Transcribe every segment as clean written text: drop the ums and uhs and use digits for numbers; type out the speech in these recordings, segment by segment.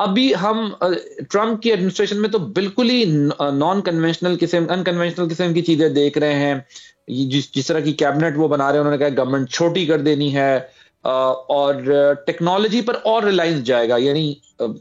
अभी हम ट्रम्प की एडमिनिस्ट्रेशन में तो बिल्कुल ही नॉन कन्वेंशनल किस्म अनकन्वेंशनल किस्म की चीजें देख रहे हैं। जिस जिस तरह की कैबिनेट वो बना रहे हैं, उन्होंने कहा गवर्नमेंट छोटी कर देनी है, और टेक्नोलॉजी पर और रिलायंस जाएगा। यानी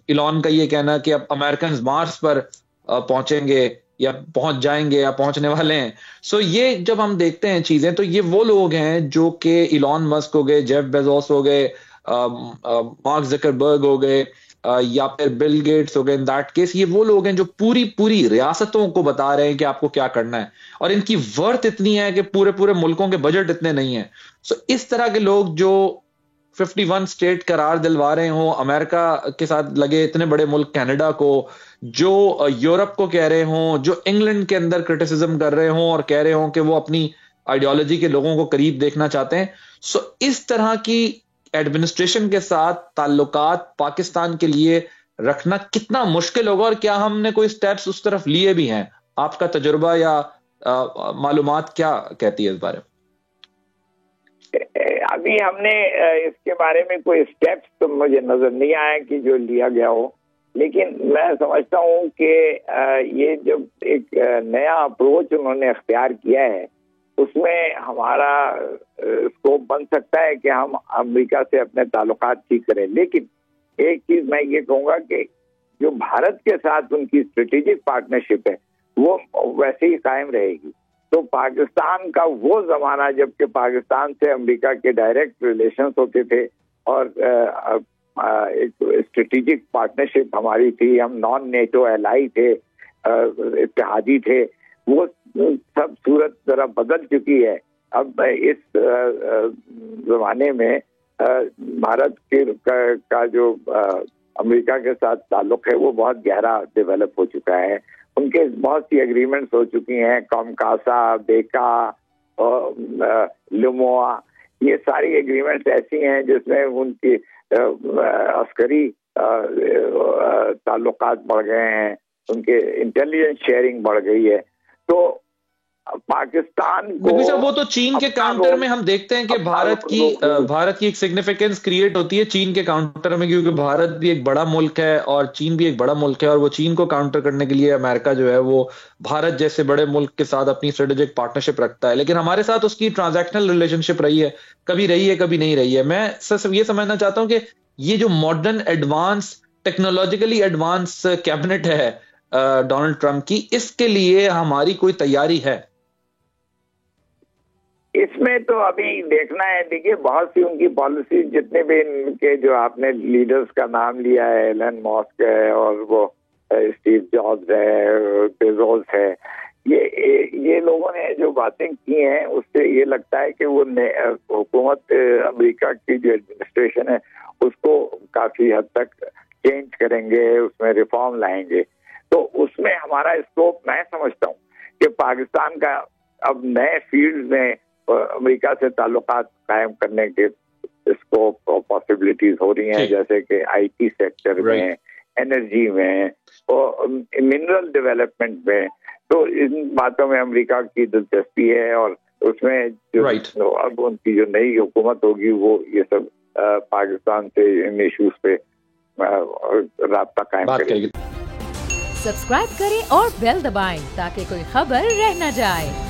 इलॉन का ये कहना कि अब अमेरिकन मार्स पर पहुंचेंगे या पहुंच जाएंगे या पहुंचने वाले हैं। सो ये जब हम देखते हैं चीजें, तो ये वो लोग हैं जो कि इलॉन मस्क हो गए, जेफ बेजोस हो गए, मार्क जकरबर्ग हो गए, या फिर बिल गेट्स हो गए। इन दैट केस ये वो लोग हैं जो पूरी पूरी रियासतों को बता रहे हैं कि आपको क्या करना है, और इनकी वर्थ इतनी है कि पूरे पूरे मुल्कों के बजट इतने नहीं है। सो इस तरह के लोग जो 51 स्टेट करार दिलवा रहे हो अमेरिका के साथ लगे इतने बड़े मुल्क कनाडा को, जो यूरोप को कह रहे हो, जो इंग्लैंड के अंदर क्रिटिसिज्म कर रहे हो और कह रहे हो कि वो अपनी आइडियोलॉजी के लोगों को करीब देखना चाहते हैं। सो इस तरह की एडमिनिस्ट्रेशन के साथ ताल्लुकात पाकिस्तान के लिए रखना कितना मुश्किल होगा, और क्या हमने कोई स्टेप्स उस तरफ लिए भी हैं? आपका तजुर्बा या मालूमात क्या कहती है इस बारे में? अभी हमने इसके बारे में कोई स्टेप्स तो मुझे नजर नहीं आया कि जो लिया गया हो, लेकिन मैं समझता हूँ कि ये जब एक नया अप्रोच उन्होंने अख्तियार किया है, उसमें हमारा स्कोप बन सकता है कि हम अमेरिका से अपने ताल्लुकात ठीक करें। लेकिन एक चीज मैं ये कहूँगा कि जो भारत के साथ उनकी स्ट्रेटेजिक पार्टनरशिप है वो वैसे ही कायम रहेगी। तो पाकिस्तान का वो जमाना जबकि पाकिस्तान से अमेरिका के डायरेक्ट रिलेशंस होते थे और एक स्ट्रेटेजिक पार्टनरशिप हमारी थी, हम नॉन नेटो एलाई थे, इत्तेहादी थे, वो सब सूरत जरा बदल चुकी है। अब इस जमाने में भारत का जो अमेरिका के साथ ताल्लुक है वो बहुत गहरा डेवलप हो चुका है। उनके बहुत सी एग्रीमेंट्स हो चुकी हैं, कॉमकासा, बेका और लुमोआ, ये सारी एग्रीमेंट्स ऐसी हैं जिसमें उनकी अस्करी ताल्लुकात बढ़ गए हैं, उनके इंटेलिजेंस शेयरिंग बढ़ गई है। तो पाकिस्तान को वो तो चीन के काउंटर में हम देखते हैं कि भारत की एक सिग्निफिकेंस क्रिएट होती है चीन के काउंटर में, क्योंकि भारत भी एक बड़ा मुल्क है और चीन भी एक बड़ा मुल्क है, और वो चीन को काउंटर करने के लिए अमेरिका जो है वो भारत जैसे बड़े मुल्क के साथ अपनी स्ट्रेटेजिक पार्टनरशिप रखता है। लेकिन हमारे साथ उसकी ट्रांजैक्शनल रिलेशनशिप रही है, कभी रही है कभी नहीं रही है। मैं सिर्फ ये समझना चाहता हूं कि ये जो modern advance technologically advance cabinet है डोनाल्ड ट्रंप की, इसके लिए हमारी कोई तैयारी है? इसमें तो अभी देखना है। देखिए, बहुत सी उनकी पॉलिसी, जितने भी इनके जो आपने लीडर्स का नाम लिया है, एलन मस्क है और वो स्टीव जॉब्स है, बेजोस है, ये लोगों ने जो बातें की हैं उससे ये लगता है कि वो हुकूमत अमेरिका की जो एडमिनिस्ट्रेशन है उसको काफी हद तक चेंज करेंगे, उसमें रिफॉर्म लाएंगे। तो उसमें हमारा स्कोप मैं समझता हूँ कि पाकिस्तान का अब नए फील्ड में अमेरिका से ताल्लुकात कायम करने के स्कोप और पॉसिबिलिटीज हो रही हैं, जैसे कि आईटी सेक्टर में, एनर्जी में और मिनरल डेवलपमेंट में। तो इन बातों में अमेरिका की दिलचस्पी है और उसमें जो अब उनकी जो नई हुकूमत होगी वो ये सब पाकिस्तान से इन इश्यूज पे राब्ता कायम करेगी। सब्सक्राइब करें और बेल दबाएं ताकि कोई खबर रह न जाए।